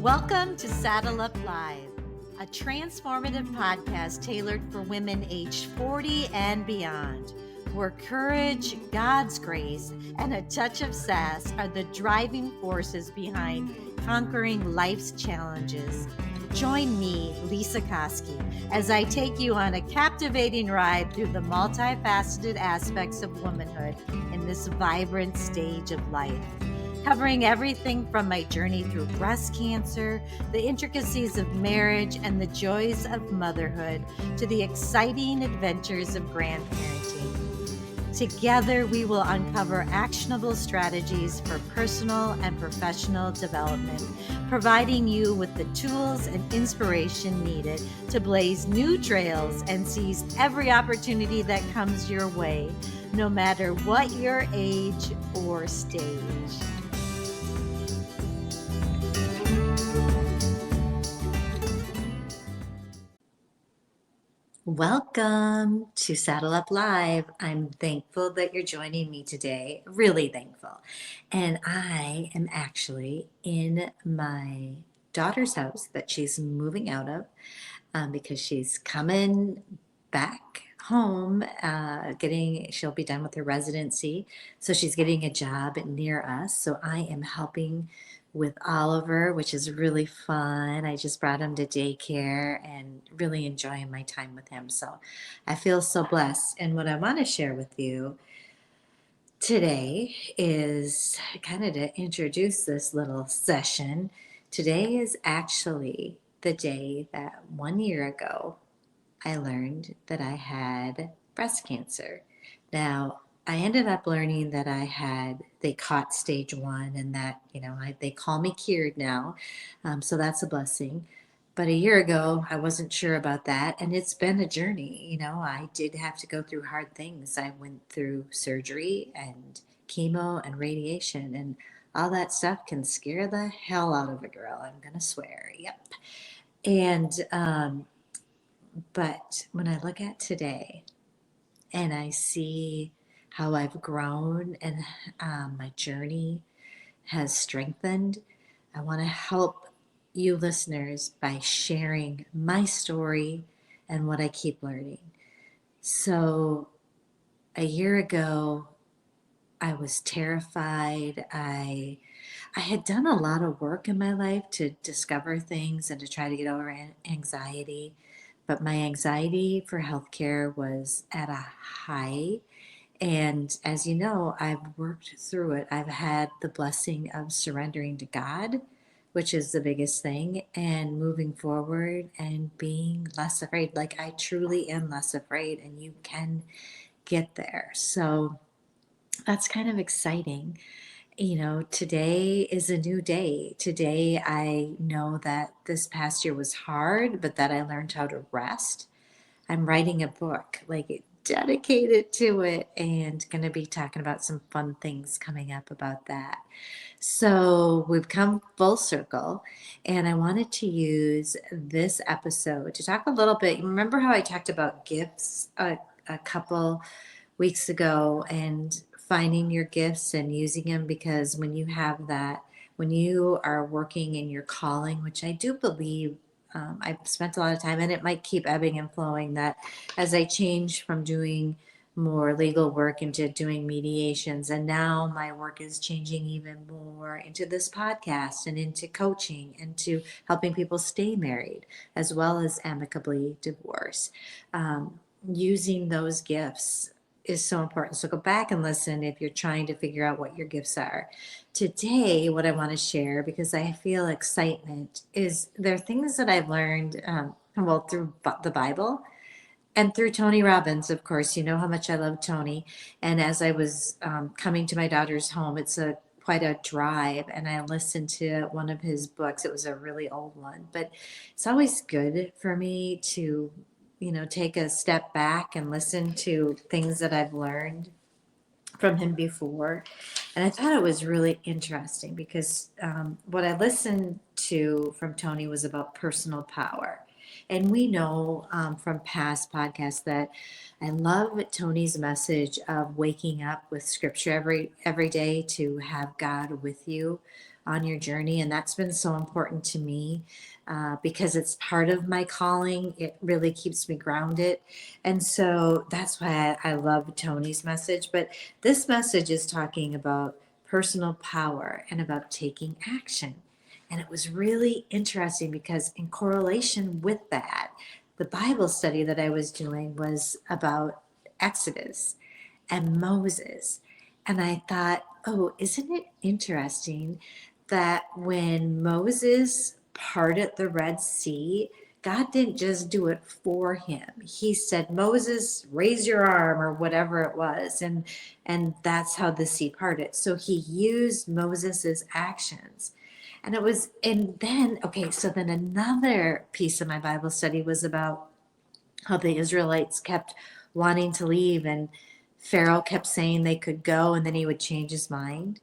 Welcome to Saddle Up Live, a transformative podcast tailored for women aged 40 and beyond, where courage, God's grace, and a touch of sass are the driving forces behind conquering life's challenges. Join me, Lesa Koski, as I take you on a captivating ride through the multifaceted aspects of womanhood in this vibrant stage of life. Covering everything from my journey through breast cancer, the intricacies of marriage, and the joys of motherhood, to the exciting adventures of grandparenting. Together, we will uncover actionable strategies for personal and professional development, providing you with the tools and inspiration needed to blaze new trails and seize every opportunity that comes your way, no matter what your age or stage. Welcome to Saddle Up Live. I'm thankful that you're joining me today, really thankful. And I am actually in my daughter's house that she's moving out of because she's coming back home, she'll be done with her residency. So she's getting a job near us. So I am helping with Oliver, which is really fun. I just brought him to daycare and really enjoying my time with him. So I feel so blessed. And what I want to share with you today is kind of to introduce this little session. Today is actually the day that 1 year ago I learned that I had breast cancer. Now, I ended up learning that they caught stage 1 and that, they call me cured now. So that's a blessing. But a year ago, I wasn't sure about that. And it's been a journey. I did have to go through hard things. I went through surgery and chemo and radiation, and all that stuff can scare the hell out of a girl. I'm going to swear. Yep. And, but when I look at today and I see how I've grown and my journey has strengthened, I want to help you listeners by sharing my story and what I keep learning. So a year ago, I was terrified. I had done a lot of work in my life to discover things and to try to get over anxiety. But my anxiety for healthcare was at a high. And as you know, I've worked through it. I've had the blessing of surrendering to God, which is the biggest thing, and moving forward and being less afraid. Like, I truly am less afraid, and you can get there. So that's kind of exciting. Today is a new day. Today, I know that this past year was hard, but that I learned how to rest. I'm writing a book, dedicated to it, and going to be talking about some fun things coming up about that. So we've come full circle, and I wanted to use this episode to talk a little bit. Remember how I talked about gifts a couple weeks ago, and finding your gifts and using them? Because when you have that, when you are working in your calling, which I do believe, I've spent a lot of time, and it might keep ebbing and flowing, that as I change from doing more legal work into doing mediations, and now my work is changing even more into this podcast and into coaching and to helping people stay married as well as amicably divorce. Using those gifts is so important. So go back and listen if you're trying to figure out what your gifts are. Today, what I want to share, because I feel excitement, is there are things that I've learned, through the Bible and through Tony Robbins. Of course, you know how much I love Tony. And as I was coming to my daughter's home, it's quite a drive, and I listened to one of his books. It was a really old one, but it's always good for me to take a step back and listen to things that I've learned from him before. And I thought it was really interesting because what I listened to from Tony was about personal power. And we know from past podcasts that I love Tony's message of waking up with scripture every day to have God with you. on your journey. And that's been so important to me because it's part of my calling. It really keeps me grounded. And so that's why I love Tony's message. But this message is talking about personal power and about taking action. And it was really interesting because, in correlation with that, the Bible study that I was doing was about Exodus and Moses. And I thought, oh, isn't it interesting that when Moses parted the Red Sea, God didn't just do it for him. He said, Moses, raise your arm, or whatever it was. And that's how the sea parted. So he used Moses's actions. And then, okay, so then another piece of my Bible study was about how the Israelites kept wanting to leave, and Pharaoh kept saying they could go, and then he would change his mind.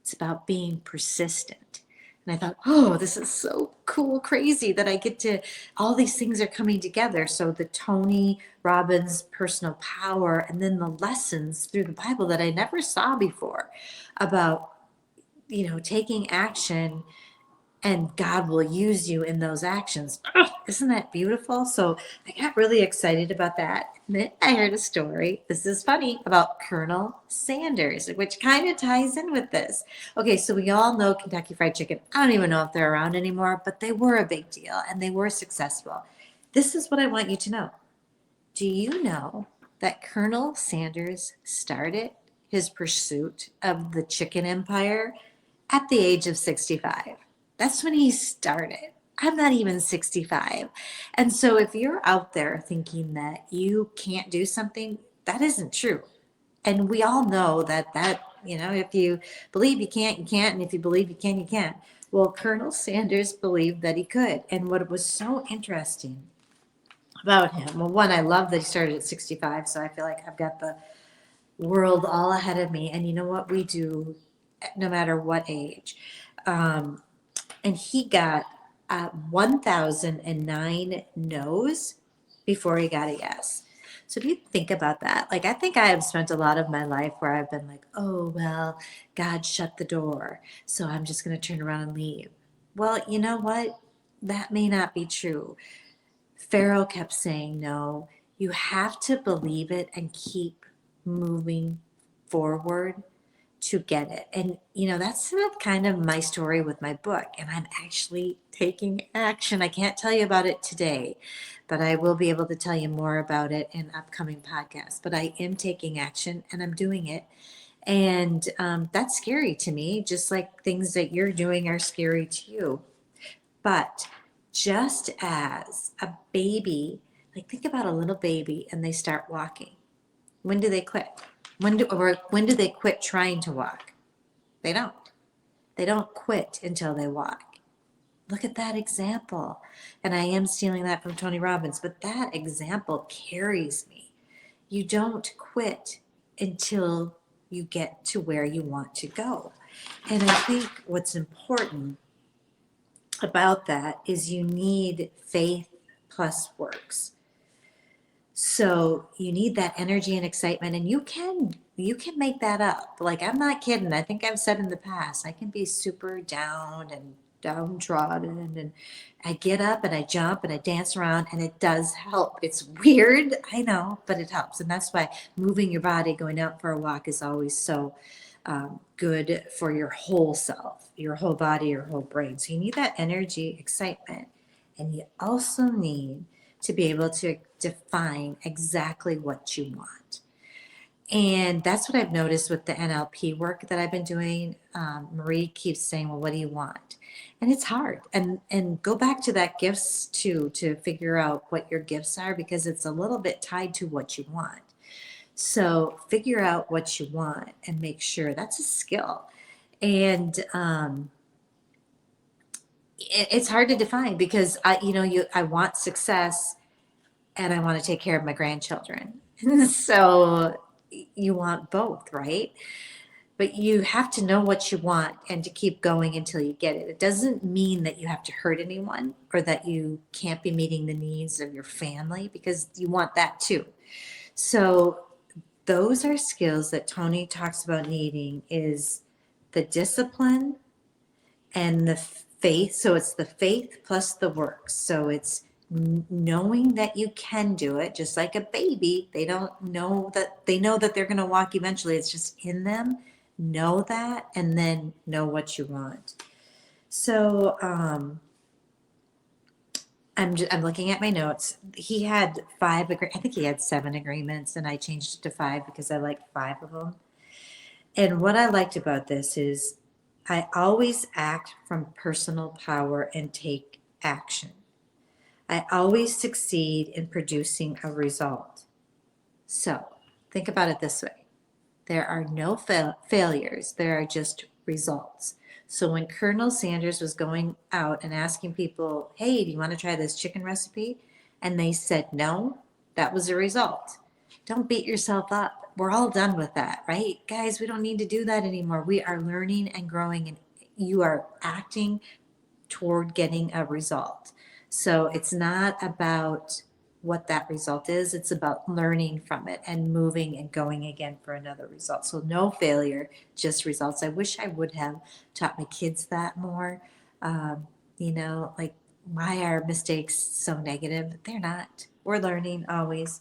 It's about being persistent. And I thought, oh, this is so cool, crazy that I get to, all these things are coming together. So the Tony Robbins personal power, and then the lessons through the Bible that I never saw before about, taking action, and God will use you in those actions. Ugh, isn't that beautiful? So I got really excited about that. And then I heard a story, this is funny, about Colonel Sanders, which kind of ties in with this. Okay, so we all know Kentucky Fried Chicken. I don't even know if they're around anymore, but they were a big deal and they were successful. This is what I want you to know. Do you know that Colonel Sanders started his pursuit of the chicken empire at the age of 65? That's when he started. I'm not even 65. And so if you're out there thinking that you can't do something, that isn't true. And we all know that, if you believe you can't, you can't. And if you believe you can, you can't. Well, Colonel Sanders believed that he could. And what was so interesting about him, well, one, I love that he started at 65. So I feel like I've got the world all ahead of me. And you know what we do, no matter what age. And he got 1,009 no's before he got a yes. So if you think about that, like, I think I have spent a lot of my life where I've been like, oh, well, God shut the door, so I'm just going to turn around and leave. Well, you know what? That may not be true. Pharaoh kept saying no. You have to believe it and keep moving forward to get it. And, that's kind of my story with my book. And I'm actually taking action. I can't tell you about it today, but I will be able to tell you more about it in upcoming podcasts. But I am taking action and I'm doing it. And that's scary to me, just like things that you're doing are scary to you. But just as a baby, like, think about a little baby and they start walking. When do they quit? When do they quit trying to walk? They don't. They don't quit until they walk. Look at that example. And I am stealing that from Tony Robbins, but that example carries me. You don't quit until you get to where you want to go. And I think what's important about that is you need faith plus works. So you need that energy and excitement, and you can make that up. Like, I'm not kidding. I think I've said in the past, I can be super down and downtrodden, and I get up and I jump and I dance around, and it does help. It's weird, I know, but it helps. And that's why moving your body, going out for a walk, is always so good for your whole self, your whole body, your whole brain. So you need that energy, excitement, and you also need to be able to define exactly what you want. And that's what I've noticed with the NLP work that I've been doing. Marie keeps saying, well, what do you want? And it's hard. And go back to that gifts too, to figure out what your gifts are, because it's a little bit tied to what you want. So figure out what you want and make sure that's a skill. And it's hard to define, because I want success and I want to take care of my grandchildren. So you want both, right? But you have to know what you want and to keep going until you get it. It doesn't mean that you have to hurt anyone or that you can't be meeting the needs of your family, because you want that too. So those are skills that Tony talks about needing, is the discipline, And the faith, so it's the faith plus the works. So it's knowing that you can do it, just like a baby. They don't know that, they know that they're going to walk eventually. It's just in them. Know that, and then know what you want. So I'm looking at my notes. He had I think he had 7 agreements, and I changed it to 5 because I liked 5 of them. And what I liked about this is I always act from personal power and take action. I always succeed in producing a result. So think about it this way. There are no failures. There are just results. So when Colonel Sanders was going out and asking people, hey, do you want to try this chicken recipe? And they said no, that was a result. Don't beat yourself up. We're all done with that, right? Guys, we don't need to do that anymore. We are learning and growing, and you are acting toward getting a result. So it's not about what that result is, it's about learning from it and moving and going again for another result. So no failure, just results. I wish I would have taught my kids that more. Like, why are mistakes so negative? They're not. We're learning always.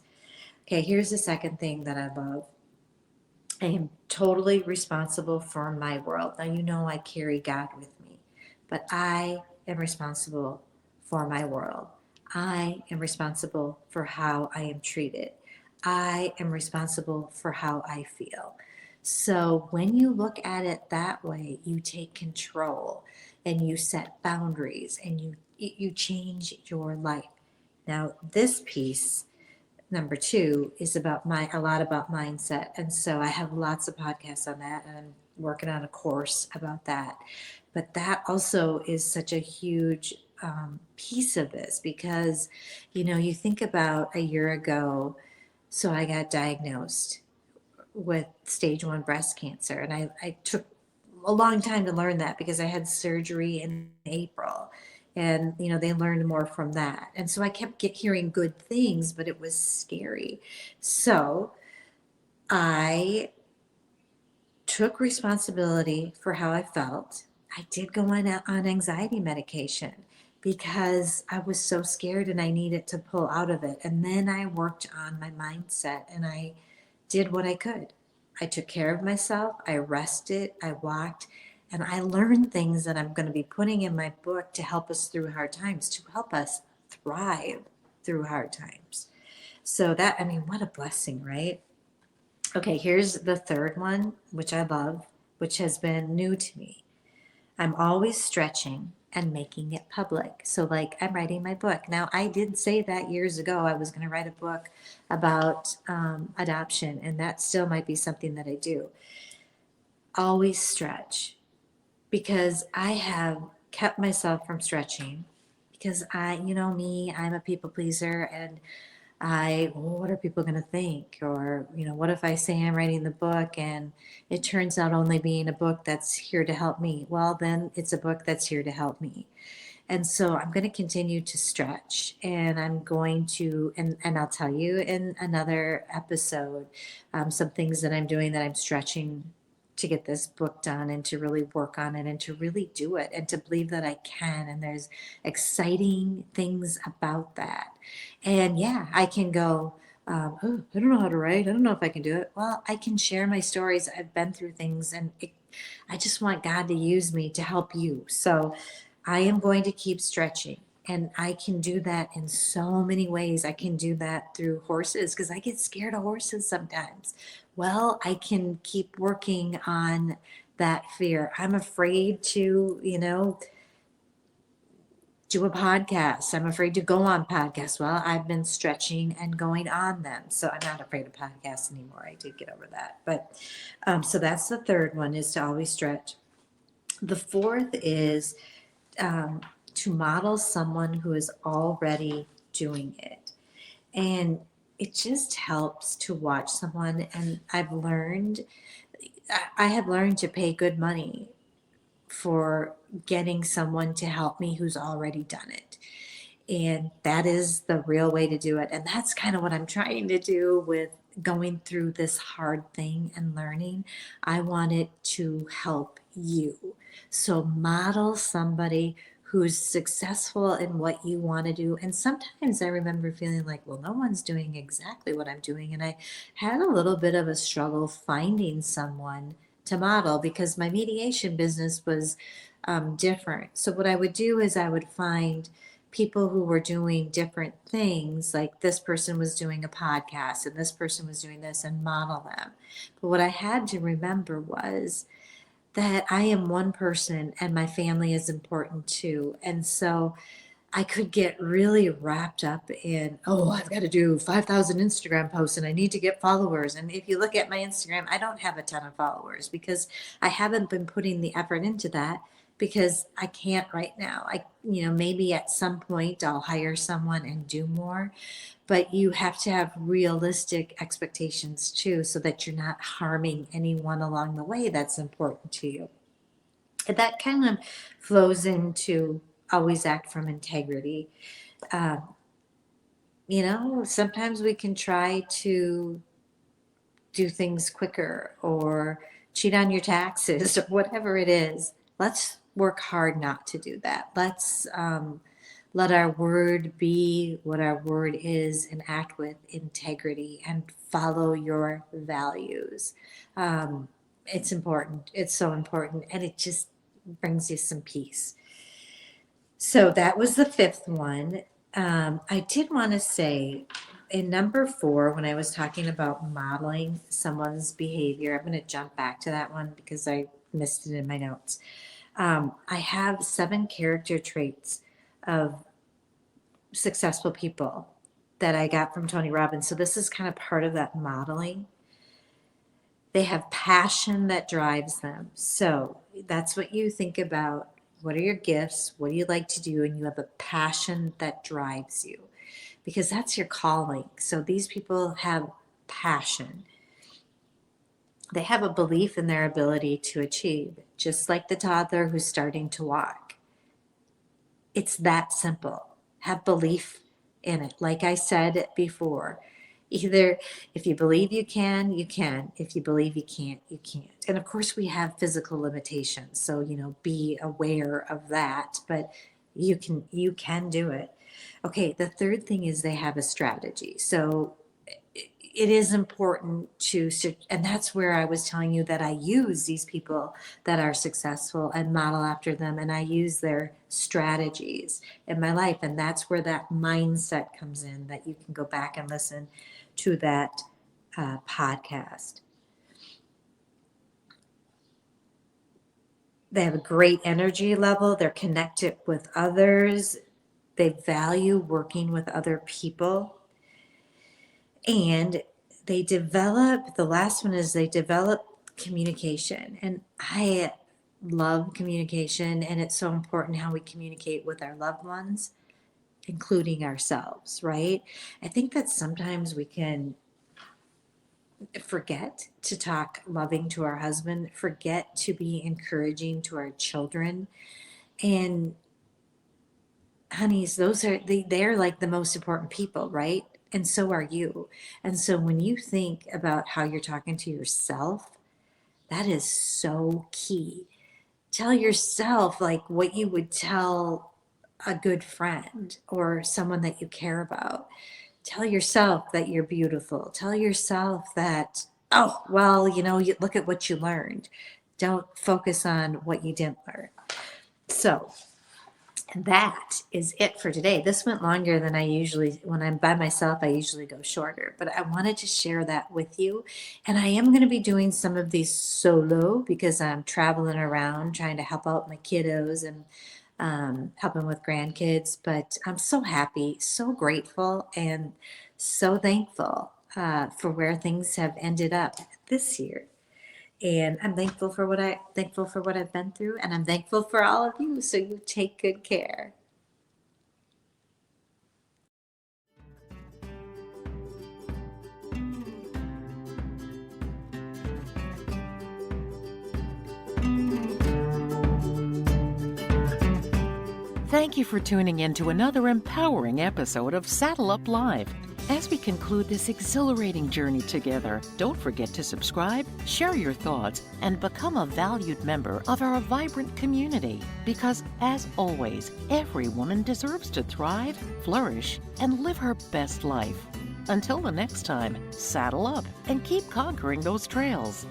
Okay, here's the second thing that I love. I am totally responsible for my world. Now, I carry God with me, but I am responsible for my world. I am responsible for how I am treated. I am responsible for how I feel. So when you look at it that way, you take control and you set boundaries and you change your life. Now, this piece number 2 is about a lot about mindset. And so I have lots of podcasts on that, and I'm working on a course about that. But that also is such a huge piece of this because, you think about a year ago, so I got diagnosed with stage 1 breast cancer. And I took a long time to learn that because I had surgery in April. And, they learned more from that. And so I kept hearing good things, but it was scary. So I took responsibility for how I felt. I did go on anxiety medication because I was so scared and I needed to pull out of it. And then I worked on my mindset and I did what I could. I took care of myself. I rested. I walked. And I learned things that I'm going to be putting in my book to help us through hard times, to help us thrive through hard times. So what a blessing, right? Okay, here's the third one, which I love, which has been new to me. I'm always stretching and making it public. So like I'm writing my book. Now I did say that years ago, I was going to write a book about adoption, and that still might be something that I do. Always stretch. Because I have kept myself from stretching because I'm a people pleaser, and what are people going to think? Or, what if I say I'm writing the book and it turns out only being a book that's here to help me? Well, then it's a book that's here to help me. And so I'm going to continue to stretch, and I'm going to, and I'll tell you in another episode, some things that I'm doing that I'm stretching to get this book done and to really work on it and to really do it and to believe that I can. And there's exciting things about that. And yeah, I can go, oh, I don't know how to write. I don't know if I can do it. Well, I can share my stories. I've been through things, and I just want God to use me to help you. So I am going to keep stretching. And I can do that in so many ways. I can do that through horses because I get scared of horses sometimes. Well, I can keep working on that fear. I'm afraid to, do a podcast. I'm afraid to go on podcasts. Well, I've been stretching and going on them. So I'm not afraid of podcasts anymore. I did get over that. But so that's the third one, is to always stretch. The fourth is to model someone who is already doing it. And it just helps to watch someone. And I have learned to pay good money for getting someone to help me who's already done it. And that is the real way to do it. And that's kind of what I'm trying to do with going through this hard thing and learning, I want it to help you. So model somebody who's successful in what you want to do. And sometimes I remember feeling like, well, no one's doing exactly what I'm doing. And I had a little bit of a struggle finding someone to model because my mediation business was different. So what I would do is I would find people who were doing different things, like this person was doing a podcast and this person was doing this, and model them. But what I had to remember was that I am one person and my family is important too. And so I could get really wrapped up in, oh, I've got to do 5,000 Instagram posts and I need to get followers. And if you look at my Instagram, I don't have a ton of followers because I haven't been putting the effort into that because I can't right now. Maybe at some point I'll hire someone and do more, but you have to have realistic expectations too, so that you're not harming anyone along the way that's important to you. And that kind of flows into always act from integrity. Sometimes we can try to do things quicker or cheat on your taxes or whatever it is. Let's work hard not to do that. Let's let our word be what our word is and act with integrity and follow your values. It's important. It's so important. And it just brings you some peace. So that was the fifth one. I did want to say in number 4, when I was talking about modeling someone's behavior, I'm going to jump back to that one because I missed it in my notes. I have 7 character traits of successful people that I got from Tony Robbins. So this is kind of part of that modeling. They have passion that drives them. So that's what you think about. What are your gifts? What do you like to do? And you have a passion that drives you because that's your calling. So these people have passion. They have a belief in their ability to achieve, just like the toddler who's starting to walk. It's that simple. Have belief in it. Like I said before, either if you believe you can, you can. If you believe you can't, you can't. And of course we have physical limitations. So, be aware of that, but you can do it. Okay. The third thing is they have a strategy. So it is important and that's where I was telling you that I use these people that are successful and model after them, and I use their strategies in my life, and that's where that mindset comes in, that you can go back and listen to that podcast. They have a great energy level. They're connected with others. They value working with other people. And the last one is they develop communication. And I love communication, and it's so important how we communicate with our loved ones, including ourselves, right? I think that sometimes we can forget to talk loving to our husband, forget to be encouraging to our children. And honeys, they're like the most important people, right? And so are you. And so when you think about how you're talking to yourself, that is so key. Tell yourself like what you would tell a good friend or someone that you care about. Tell yourself that you're beautiful. Tell yourself that, you look at what you learned. Don't focus on what you didn't learn. So that is it for today. This went longer than I usually, when I'm by myself, I usually go shorter, but I wanted to share that with you. And I am going to be doing some of these solo because I'm traveling around trying to help out my kiddos and helping with grandkids. But I'm so happy, so grateful, and so thankful for where things have ended up this year. And I'm thankful for what I've been through, and I'm thankful for all of you. So you take good care. Thank you for tuning in to another empowering episode of Saddle Up Live. As we conclude this exhilarating journey together, don't forget to subscribe, share your thoughts, and become a valued member of our vibrant community. Because, as always, every woman deserves to thrive, flourish, and live her best life. Until the next time, saddle up and keep conquering those trails.